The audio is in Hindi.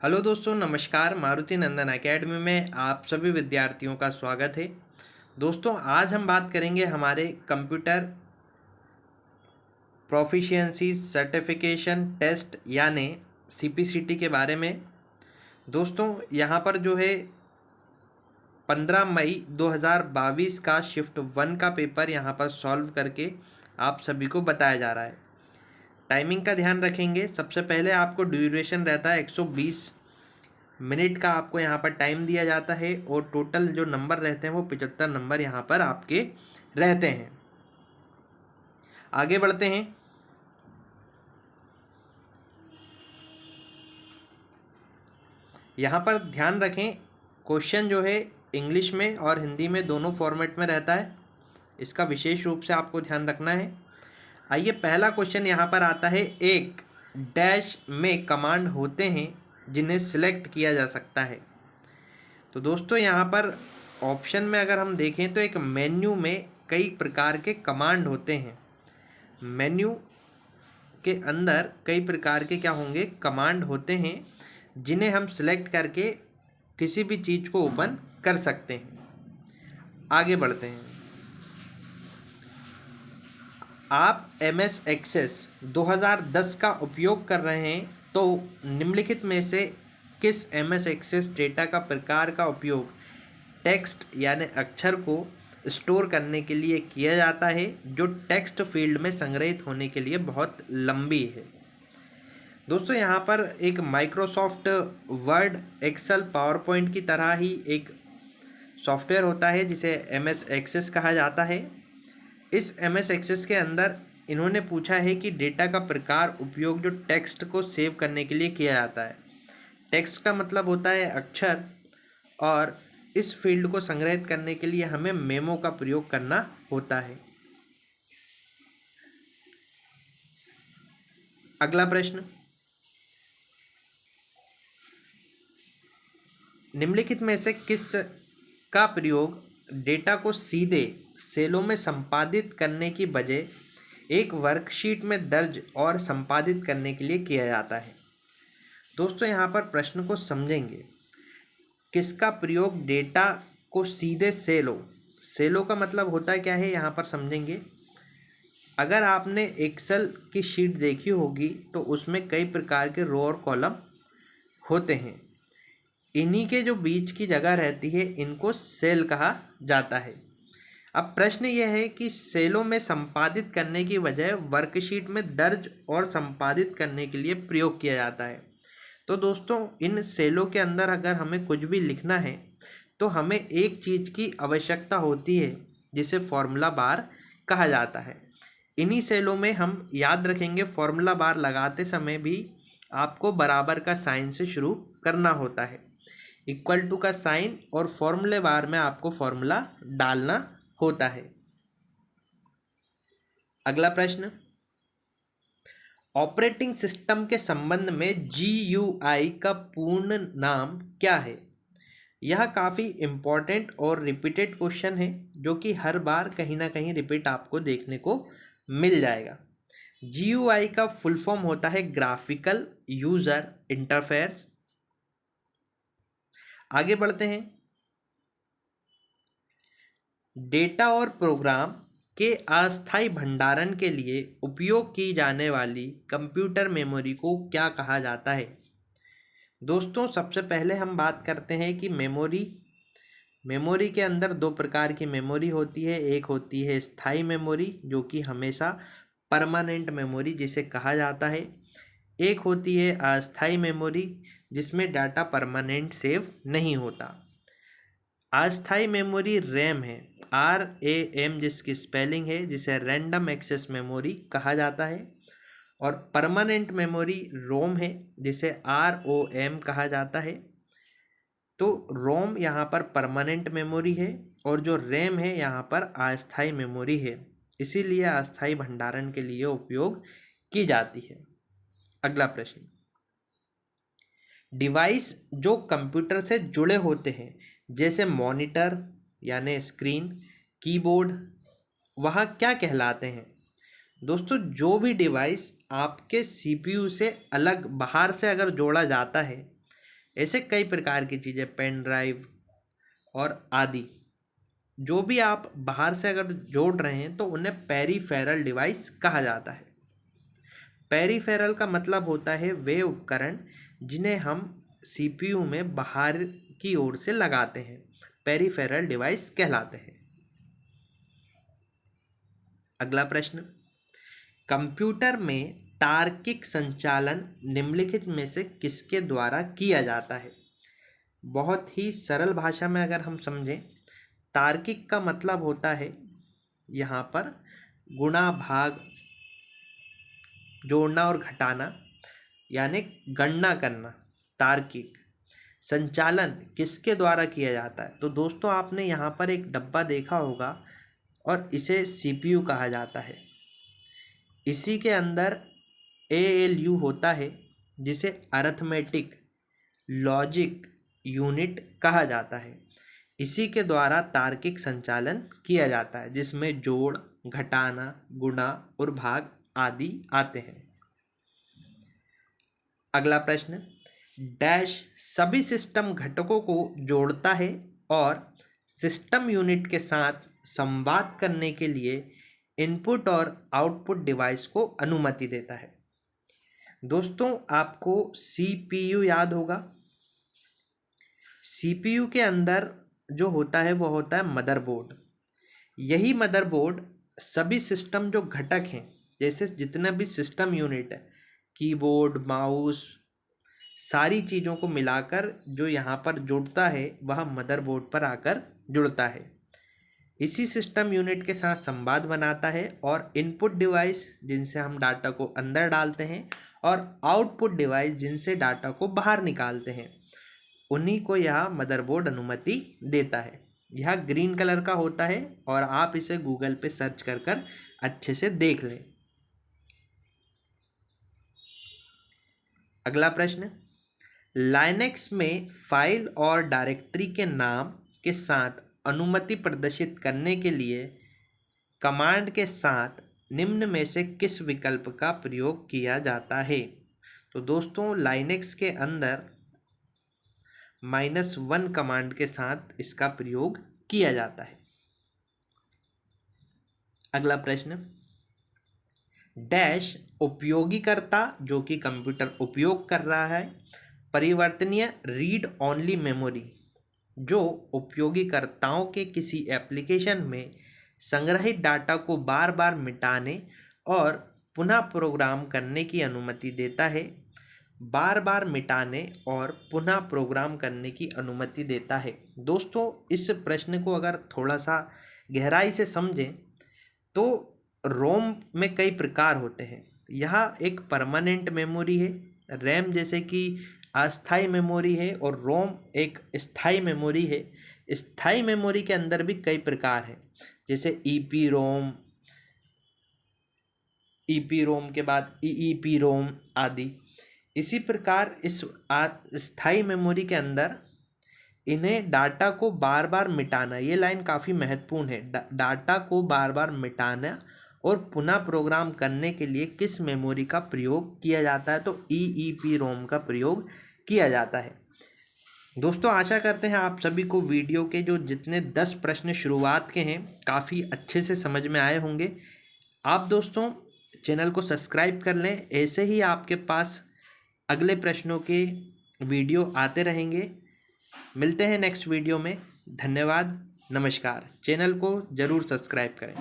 हेलो दोस्तों, नमस्कार। मारुति नंदन एकेडमी में आप सभी विद्यार्थियों का स्वागत है। दोस्तों, आज हम बात करेंगे हमारे कंप्यूटर प्रोफिशिएंसी सर्टिफिकेशन टेस्ट यानी सीपीसीटी के बारे में। दोस्तों, यहाँ पर जो है 15 मई 2022 का शिफ्ट 1 का पेपर यहाँ पर सॉल्व करके आप सभी को बताया जा रहा है। टाइमिंग का ध्यान रखेंगे। सबसे पहले आपको ड्यूरेशन रहता है 120 मिनट का, आपको यहाँ पर टाइम दिया जाता है और टोटल जो नंबर रहते हैं वो 75 नंबर यहाँ पर आपके रहते हैं। आगे बढ़ते हैं। यहाँ पर ध्यान रखें, क्वेश्चन जो है इंग्लिश में और हिंदी में दोनों फॉर्मेट में रहता है। इसका विशेष रूप से आपको ध्यान रखना है। आइए, पहला क्वेश्चन यहाँ पर आता है, एक डैश में कमांड होते हैं जिन्हें सिलेक्ट किया जा सकता है। तो दोस्तों, यहाँ पर ऑप्शन में अगर हम देखें तो एक मेन्यू में कई प्रकार के कमांड होते हैं। मेन्यू के अंदर कई प्रकार के क्या होंगे, कमांड होते हैं जिन्हें हम सिलेक्ट करके किसी भी चीज़ को ओपन कर सकते हैं। आगे बढ़ते हैं। आप MS एक्सेस 2010 का उपयोग कर रहे हैं तो निम्नलिखित में से किस MS एक्सेस डेटा का प्रकार का उपयोग टेक्स्ट यानी अक्षर को स्टोर करने के लिए किया जाता है, जो टेक्स्ट फील्ड में संग्रहित होने के लिए बहुत लंबी है। दोस्तों, यहाँ पर एक Microsoft Word, Excel, PowerPoint की तरह ही एक सॉफ्टवेयर होता है जिसे MS एक्सेस कहा जाता है। इस MS एक्सेस के अंदर इन्होंने पूछा है कि डेटा का प्रकार उपयोग जो टेक्स्ट को सेव करने के लिए किया जाता है। टेक्स्ट का मतलब होता है अक्षर, और इस फील्ड को संग्रहित करने के लिए हमें मेमो का प्रयोग करना होता है। अगला प्रश्न, निम्नलिखित में से किस का प्रयोग डेटा को सीधे सेलों में संपादित करने की बजाय एक वर्कशीट में दर्ज और संपादित करने के लिए किया जाता है। दोस्तों, यहाँ पर प्रश्न को समझेंगे। किसका प्रयोग डेटा को सीधे सेलों का मतलब होता है क्या है, यहाँ पर समझेंगे। अगर आपने एक्सेल की शीट देखी होगी तो उसमें कई प्रकार के रो और कॉलम होते हैं। इन्हीं के जो बीच की जगह रहती है इनको सेल कहा जाता है। अब प्रश्न यह है कि सेलों में संपादित करने की बजाय वर्कशीट में दर्ज और संपादित करने के लिए प्रयोग किया जाता है। तो दोस्तों, इन सेलों के अंदर अगर हमें कुछ भी लिखना है तो हमें एक चीज़ की आवश्यकता होती है जिसे फॉर्मूला बार कहा जाता है। इन्हीं सेलों में हम याद रखेंगे, फॉर्मूला बार लगाते समय भी आपको बराबर का साइन से शुरू करना होता है। इक्वल टू का साइन और फॉर्मूले बार में आपको फॉर्मूला डालना होता है। अगला प्रश्न, ऑपरेटिंग सिस्टम के संबंध में GUI का पूर्ण नाम क्या है? यह काफ़ी इम्पॉर्टेंट और रिपीटेड क्वेश्चन है जो कि हर बार कहीं ना कहीं रिपीट आपको देखने को मिल जाएगा। GUI का फुल फॉर्म होता है ग्राफिकल यूजर इंटरफेस। आगे बढ़ते हैं। डेटा और प्रोग्राम के अस्थायी भंडारण के लिए उपयोग की जाने वाली कंप्यूटर मेमोरी को क्या कहा जाता है? दोस्तों, सबसे पहले हम बात करते हैं कि मेमोरी के अंदर दो प्रकार की मेमोरी होती है। एक होती है स्थायी मेमोरी, जो कि हमेशा परमानेंट मेमोरी जिसे कहा जाता है। एक होती है अस्थायी मेमोरी, जिसमें डाटा परमानेंट सेव नहीं होता। अस्थायी मेमोरी रैम है, RAM जिसकी स्पेलिंग है, जिसे रैंडम एक्सेस मेमोरी कहा जाता है। और परमानेंट मेमोरी रोम है, जिसे ROM कहा जाता है। तो रोम यहाँ पर परमानेंट मेमोरी है और जो रैम है यहाँ पर अस्थायी मेमोरी है, इसीलिए अस्थायी भंडारण के लिए उपयोग की जाती है। अगला प्रश्न, डिवाइस जो कंप्यूटर से जुड़े होते हैं जैसे मॉनिटर यानी स्क्रीन, कीबोर्ड, वह क्या कहलाते हैं? दोस्तों, जो भी डिवाइस आपके CPU से अलग बाहर से अगर जोड़ा जाता है ऐसे कई प्रकार की चीज़ें, पेन ड्राइव और आदि, जो भी आप बाहर से अगर जोड़ रहे हैं तो उन्हें पेरीफेरल डिवाइस कहा जाता है। पेरीफेरल का मतलब होता है वे उपकरण जिन्हें हम सीपीयू में बाहर की ओर से लगाते हैं, पेरीफेरल डिवाइस कहलाते हैं। अगला प्रश्न, कंप्यूटर में तार्किक संचालन निम्नलिखित में से किसके द्वारा किया जाता है? बहुत ही सरल भाषा में अगर हम समझें, तार्किक का मतलब होता है यहाँ पर गुणा भाग, जोड़ना और घटाना, यानी गणना करना। तार्किक संचालन किसके द्वारा किया जाता है? तो दोस्तों आपने यहाँ पर एक डब्बा देखा होगा और इसे सीपीयू कहा जाता है। इसी के अंदर एएलयू होता है जिसे अरिथमेटिक लॉजिक यूनिट कहा जाता है। इसी के द्वारा तार्किक संचालन किया जाता है जिसमें जोड़, घटाना, गुणा और भाग आदि आते हैं। अगला प्रश्न, डैश सभी सिस्टम घटकों को जोड़ता है और सिस्टम यूनिट के साथ संवाद करने के लिए इनपुट और आउटपुट डिवाइस को अनुमति देता है। दोस्तों आपको सीपीयू याद होगा। सीपीयू के अंदर जो होता है वो होता है मदरबोर्ड। यही मदरबोर्ड सभी सिस्टम जो घटक हैं, जैसे जितना भी सिस्टम यूनिट है, कीबोर्ड, माउस, सारी चीज़ों को मिलाकर जो यहाँ पर जुड़ता है वह मदरबोर्ड पर आकर जुड़ता है। इसी सिस्टम यूनिट के साथ संवाद बनाता है और इनपुट डिवाइस जिनसे हम डाटा को अंदर डालते हैं और आउटपुट डिवाइस जिनसे डाटा को बाहर निकालते हैं, उन्हीं को यह मदरबोर्ड अनुमति देता है। यह ग्रीन कलर का होता है और आप इसे गूगल पे सर्च कर अच्छे से देख लें। अगला प्रश्न, लाइनेक्स में फाइल और डायरेक्टरी के नाम के साथ अनुमति प्रदर्शित करने के लिए कमांड के साथ निम्न में से किस विकल्प का प्रयोग किया जाता है? तो दोस्तों लाइनेक्स के अंदर -1 कमांड के साथ इसका प्रयोग किया जाता है। अगला प्रश्न, डैश उपयोगीकर्ता जो कि कंप्यूटर उपयोग कर रहा है, परिवर्तनीय रीड ओनली मेमोरी जो उपयोगीकर्ताओं के किसी एप्लीकेशन में संग्रहित डाटा को बार बार मिटाने और पुनः प्रोग्राम करने की अनुमति देता है। बार बार मिटाने और पुनः प्रोग्राम करने की अनुमति देता है। दोस्तों इस प्रश्न को अगर थोड़ा सा गहराई से समझें तो रोम में कई प्रकार होते हैं। यह एक परमानेंट मेमोरी है, रैम जैसे कि अस्थाई मेमोरी है, और रोम एक स्थाई मेमोरी है। स्थाई मेमोरी के अंदर भी कई प्रकार हैं, जैसे ईपी रोम के बाद ईईपी रोम आदि। इसी प्रकार इस स्थाई मेमोरी के अंदर इन्हें डाटा को बार बार मिटाना, ये लाइन काफ़ी महत्वपूर्ण है, डाटा को बार बार मिटाना और पुनः प्रोग्राम करने के लिए किस मेमोरी का प्रयोग किया जाता है? तो ईईपीरोम का प्रयोग किया जाता है। दोस्तों आशा करते हैं आप सभी को वीडियो के जो जितने 10 प्रश्न शुरुआत के हैं काफ़ी अच्छे से समझ में आए होंगे। आप दोस्तों चैनल को सब्सक्राइब कर लें, ऐसे ही आपके पास अगले प्रश्नों के वीडियो आते रहेंगे। मिलते हैं नेक्स्ट वीडियो में। धन्यवाद, नमस्कार। चैनल को ज़रूर सब्सक्राइब करें।